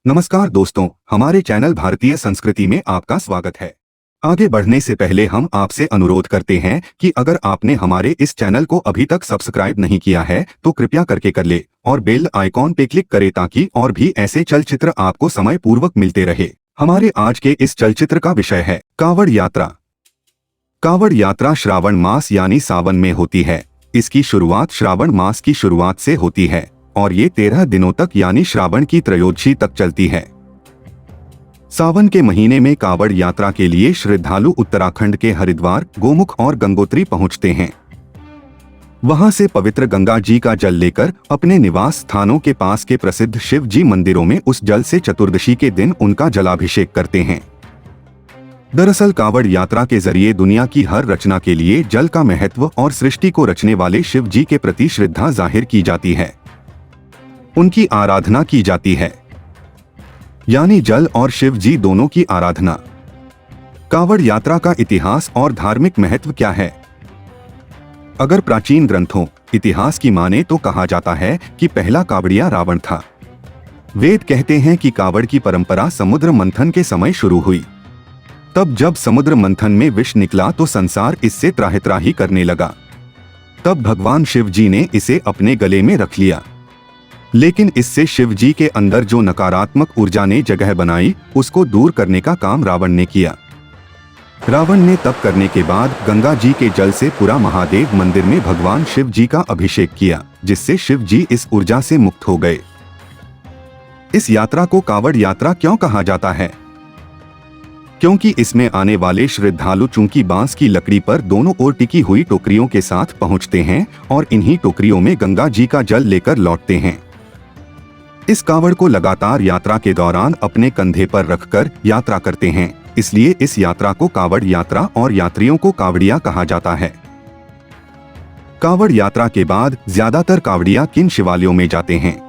नमस्कार दोस्तों, हमारे चैनल भारतीय संस्कृति में आपका स्वागत है। आगे बढ़ने से पहले हम आपसे अनुरोध करते हैं कि अगर आपने हमारे इस चैनल को अभी तक सब्सक्राइब नहीं किया है तो कृपया करके कर ले और बेल आइकॉन पे क्लिक करें ताकि और भी ऐसे चलचित्र आपको समय पूर्वक मिलते रहे। हमारे आज के इस चलचित्र का विषय है कावड़ यात्रा। कावड़ यात्रा श्रावण मास यानी सावन में होती है। इसकी शुरुआत श्रावण मास की शुरुआत से होती है और ये 13 दिनों तक यानी श्रावण की त्रयोदशी तक चलती है। सावन के महीने में कावड़ यात्रा के लिए श्रद्धालु उत्तराखंड के हरिद्वार, गोमुख और गंगोत्री पहुंचते हैं। वहां से पवित्र गंगा जी का जल लेकर अपने निवास स्थानों के पास के प्रसिद्ध शिव जी मंदिरों में उस जल से चतुर्दशी के दिन उनका जलाभिषेक करते हैं। दरअसल कावड़ यात्रा के जरिए दुनिया की हर रचना के लिए जल का महत्व और सृष्टि को रचने वाले शिव जी के प्रति श्रद्धा जाहिर की जाती है, उनकी आराधना की जाती है, यानी जल और शिव जी दोनों की आराधना। कावड़ यात्रा का इतिहास और धार्मिक महत्व क्या है? अगर प्राचीन ग्रंथों, इतिहास की माने तो कहा जाता है कि पहला कावड़िया रावण था। वेद कहते हैं कि कावड़ की परंपरा समुद्र मंथन के समय शुरू हुई। तब जब समुद्र मंथन में विष निकला तो संसार इससे त्राहि-त्राहि करने लगा। तब भगवान शिव जी ने इसे अपने गले में रख लिया, लेकिन इससे शिव जी के अंदर जो नकारात्मक ऊर्जा ने जगह बनाई उसको दूर करने का काम रावण ने किया। रावण ने तप करने के बाद गंगा जी के जल से पुरा महादेव मंदिर में भगवान शिव जी का अभिषेक किया, जिससे शिव जी इस ऊर्जा से मुक्त हो गए। इस यात्रा को कावड़ यात्रा क्यों कहा जाता है? क्योंकि इसमें आने वाले श्रद्धालु चूंकि बांस की लकड़ी पर दोनों ओर टिकी हुई टोकरियों के साथ पहुंचते हैं और इन्हीं टोकरियों में गंगा जी का जल लेकर लौटते हैं। इस कावड़ को लगातार यात्रा के दौरान अपने कंधे पर रखकर यात्रा करते हैं, इसलिए इस यात्रा को कावड़ यात्रा और यात्रियों को कावड़िया कहा जाता है। कावड़ यात्रा के बाद ज्यादातर कावड़िया किन शिवालयों में जाते हैं?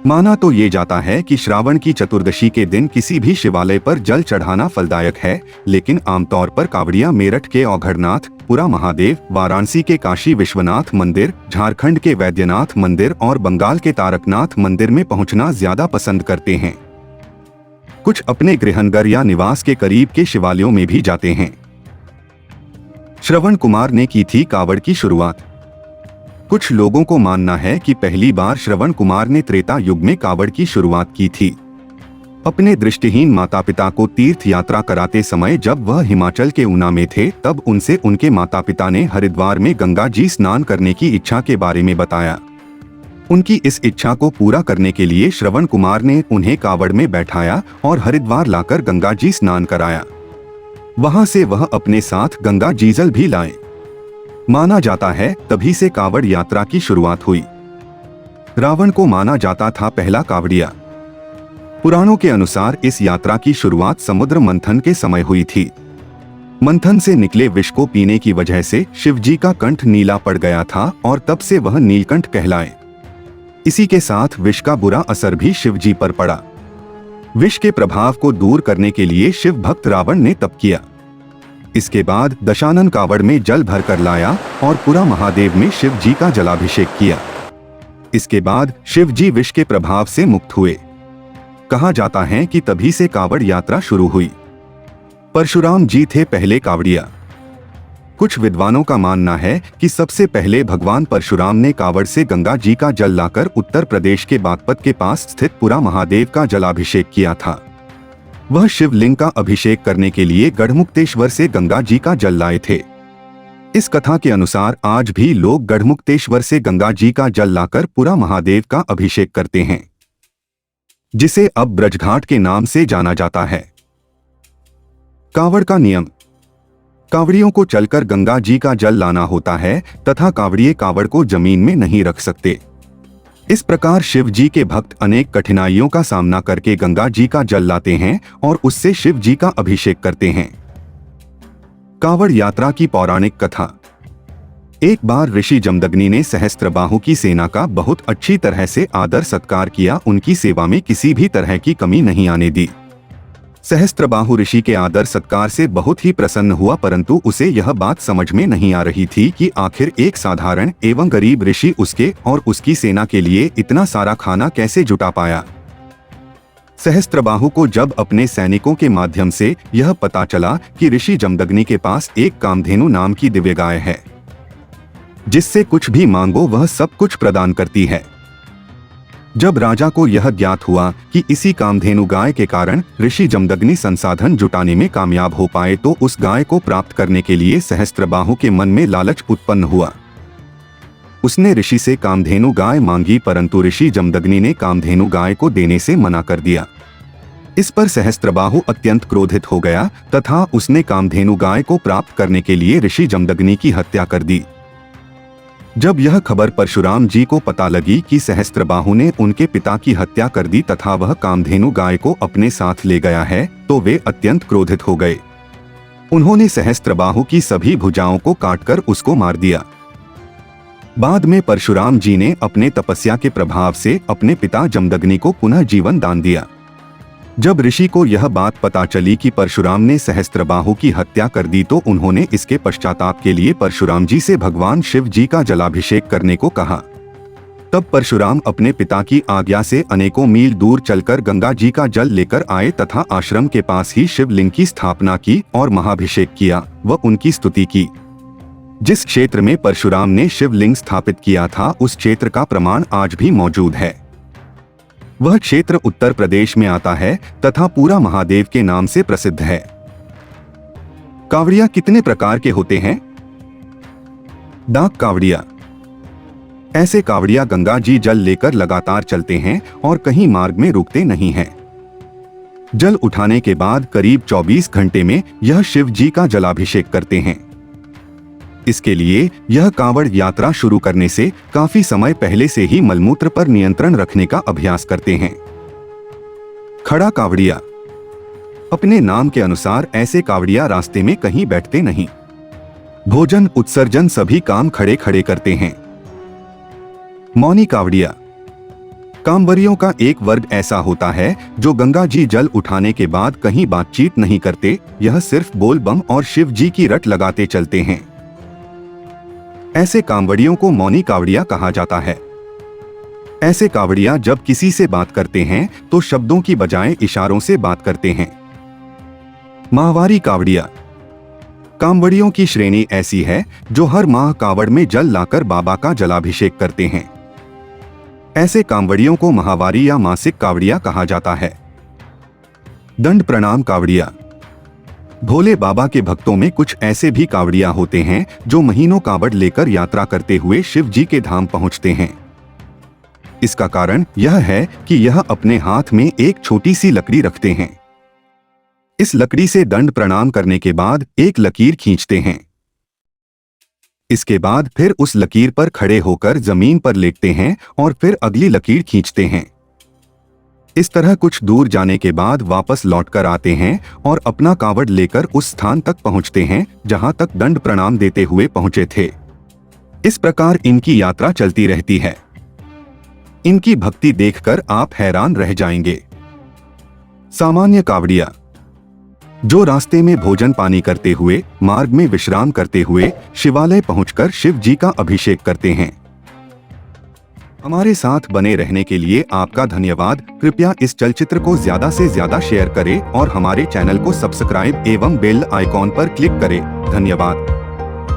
माना तो ये जाता है कि श्रावण की चतुर्दशी के दिन किसी भी शिवालय पर जल चढ़ाना फलदायक है, लेकिन आमतौर पर कावड़िया मेरठ के औघड़नाथ, पुरा महादेव, वाराणसी के काशी विश्वनाथ मंदिर, झारखंड के वैद्यनाथ मंदिर और बंगाल के तारकनाथ मंदिर में पहुंचना ज्यादा पसंद करते हैं। कुछ अपने गृहनगर या निवास के करीब के शिवालयों में भी जाते हैं। श्रवण कुमार ने की थी कावड़ की शुरुआत। कुछ लोगों को मानना है कि पहली बार श्रवण कुमार ने त्रेता युग में कावड़ की शुरुआत की थी। अपने दृष्टिहीन माता पिता को तीर्थ यात्रा कराते समय जब वह हिमाचल के ऊना में थे, तब उनसे उनके माता पिता ने हरिद्वार में गंगा जी स्नान करने की इच्छा के बारे में बताया। उनकी इस इच्छा को पूरा करने के लिए श्रवण कुमार ने उन्हें कावड़ में बैठाया और हरिद्वार लाकर गंगा जी स्नान कराया। वहां से वह अपने साथ गंगा जी जल भी लाए। माना जाता है तभी से कावड़ यात्रा की शुरुआत हुई। रावण को माना जाता था पहला कावड़िया। पुराणों के अनुसार इस यात्रा की शुरुआत समुद्र मंथन के समय हुई थी। मंथन से निकले विष को पीने की वजह से शिव जी का कंठ नीला पड़ गया था और तब से वह नीलकंठ कहलाए। इसी के साथ विष का बुरा असर भी शिव जी पर पड़ा। विष के प्रभाव को दूर करने के लिए शिव भक्त रावण ने तप किया। इसके बाद दशानन कावड़ में जल भरकर लाया और पुरा महादेव में शिव जी का जलाभिषेक किया। इसके बाद शिव जी विष के प्रभाव से मुक्त हुए। कहा जाता है कि तभी से कावड़ यात्रा शुरू हुई। परशुराम जी थे पहले कावड़िया। कुछ विद्वानों का मानना है कि सबसे पहले भगवान परशुराम ने कावड़ से गंगा जी का जल लाकर उत्तर प्रदेश के बागपत के पास स्थित पुरा महादेव का जलाभिषेक किया था। वह शिवलिंग का अभिषेक करने के लिए गढ़मुक्तेश्वर से गंगा जी का जल लाए थे। इस कथा के अनुसार आज भी लोग गढ़मुक्तेश्वर से गंगा जी का जल लाकर पुरा महादेव का अभिषेक करते हैं, जिसे अब ब्रजघाट के नाम से जाना जाता है। कावड़ का नियम। कावड़ियों को चलकर गंगा जी का जल लाना होता है तथा कावड़िए कावड़ को जमीन में नहीं रख सकते। इस प्रकार शिव जी के भक्त अनेक कठिनाइयों का सामना करके गंगा जी का जल लाते हैं और उससे शिव जी का अभिषेक करते हैं। कावड़ यात्रा की पौराणिक कथा। एक बार ऋषि जमदग्नि ने सहस्त्रबाहु की सेना का बहुत अच्छी तरह से आदर सत्कार किया, उनकी सेवा में किसी भी तरह की कमी नहीं आने दी। सहस्त्रबाहु ऋषि के आदर सत्कार से बहुत ही प्रसन्न हुआ, परंतु उसे यह बात समझ में नहीं आ रही थी कि आखिर एक साधारण एवं गरीब ऋषि उसके और उसकी सेना के लिए इतना सारा खाना कैसे जुटा पाया। सहस्त्रबाहु को जब अपने सैनिकों के माध्यम से यह पता चला कि ऋषि जमदग्नि के पास एक कामधेनु नाम की दिव्य गाय है, जिससे कुछ भी मांगो वह सब कुछ प्रदान करती है। जब राजा को यह ज्ञात हुआ कि इसी कामधेनु गाय के कारण ऋषि जमदग्नि संसाधन जुटाने में कामयाब हो पाए, तो उस गाय को प्राप्त करने के लिए सहस्त्रबाहु के मन में लालच उत्पन्न हुआ। उसने ऋषि से कामधेनु गाय मांगी, परंतु ऋषि जमदग्नि ने कामधेनु गाय को देने से मना कर दिया। इस पर सहस्त्रबाहु अत्यंत क्रोधित हो गया तथा उसने कामधेनु गाय को प्राप्त करने के लिए ऋषि जमदग्नि की हत्या कर दी। जब यह खबर परशुराम जी को पता लगी कि सहस्त्रबाहु ने उनके पिता की हत्या कर दी तथा वह कामधेनु गाय को अपने साथ ले गया है, तो वे अत्यंत क्रोधित हो गए। उन्होंने सहस्त्रबाहु की सभी भुजाओं को काटकर उसको मार दिया। बाद में परशुराम जी ने अपने तपस्या के प्रभाव से अपने पिता जमदग्नि को पुनः जीवन दान दिया। जब ऋषि को यह बात पता चली कि परशुराम ने सहस्त्रबाहु की हत्या कर दी, तो उन्होंने इसके पश्चाताप के लिए परशुराम जी से भगवान शिव जी का जलाभिषेक करने को कहा। तब परशुराम अपने पिता की आज्ञा से अनेकों मील दूर चलकर गंगा जी का जल लेकर आए तथा आश्रम के पास ही शिवलिंग की स्थापना की और महाभिषेक किया व उनकी स्तुति की। जिस क्षेत्र में परशुराम ने शिवलिंग स्थापित किया था, उस क्षेत्र का प्रमाण आज भी मौजूद है। वह क्षेत्र उत्तर प्रदेश में आता है तथा पूरा महादेव के नाम से प्रसिद्ध है। कावड़िया कितने प्रकार के होते हैं? डाक कावड़िया। ऐसे कावड़िया गंगा जी जल लेकर लगातार चलते हैं और कहीं मार्ग में रुकते नहीं हैं। जल उठाने के बाद करीब 24 घंटे में यह शिव जी का जलाभिषेक करते हैं। इसके लिए यह कांवड़ यात्रा शुरू करने से काफी समय पहले से ही मलमूत्र पर नियंत्रण रखने का अभ्यास करते हैं। खड़ा कावड़िया। अपने नाम के अनुसार ऐसे कावड़िया रास्ते में कहीं बैठते नहीं। भोजन उत्सर्जन सभी काम खड़े खड़े करते हैं। मौनी कावड़िया। कांवड़ियों का एक वर्ग ऐसा होता है जो गंगा जी जल उठाने के बाद कहीं बातचीत नहीं करते, यह सिर्फ बोल बम और शिव जी की रट लगाते चलते हैं। ऐसे कांवड़ियों को मौनी कावड़िया कहा जाता है। ऐसे कावड़िया जब किसी से बात करते हैं तो शब्दों की बजाय इशारों से बात करते हैं। माहवारी कावड़िया। कांवड़ियों की श्रेणी ऐसी है जो हर माह कावड़ में जल लाकर बाबा का जलाभिषेक करते हैं। ऐसे कांवड़ियों को माहवारी या मासिक कावड़िया कहा जाता है। दंड प्रणाम कावड़िया। भोले बाबा के भक्तों में कुछ ऐसे भी कावड़िया होते हैं जो महीनों कावड़ लेकर यात्रा करते हुए शिव जी के धाम पहुंचते हैं। इसका कारण यह है कि यह अपने हाथ में एक छोटी सी लकड़ी रखते हैं। इस लकड़ी से दंड प्रणाम करने के बाद एक लकीर खींचते हैं। इसके बाद फिर उस लकीर पर खड़े होकर जमीन पर लेटते हैं और फिर अगली लकीर खींचते हैं। इस तरह कुछ दूर जाने के बाद वापस लौटकर आते हैं और अपना कावड़ लेकर उस स्थान तक पहुंचते हैं जहां तक दंड प्रणाम देते हुए पहुंचे थे। इस प्रकार इनकी यात्रा चलती रहती है। इनकी भक्ति देखकर आप हैरान रह जाएंगे। सामान्य कावड़िया। जो रास्ते में भोजन पानी करते हुए, मार्ग में विश्राम करते हुए शिवालय पहुंचकर शिव जी का अभिषेक करते हैं। हमारे साथ बने रहने के लिए आपका धन्यवाद। कृपया इस चलचित्र को ज्यादा से ज्यादा शेयर करें और हमारे चैनल को सब्सक्राइब एवं बेल आइकॉन पर क्लिक करें। धन्यवाद।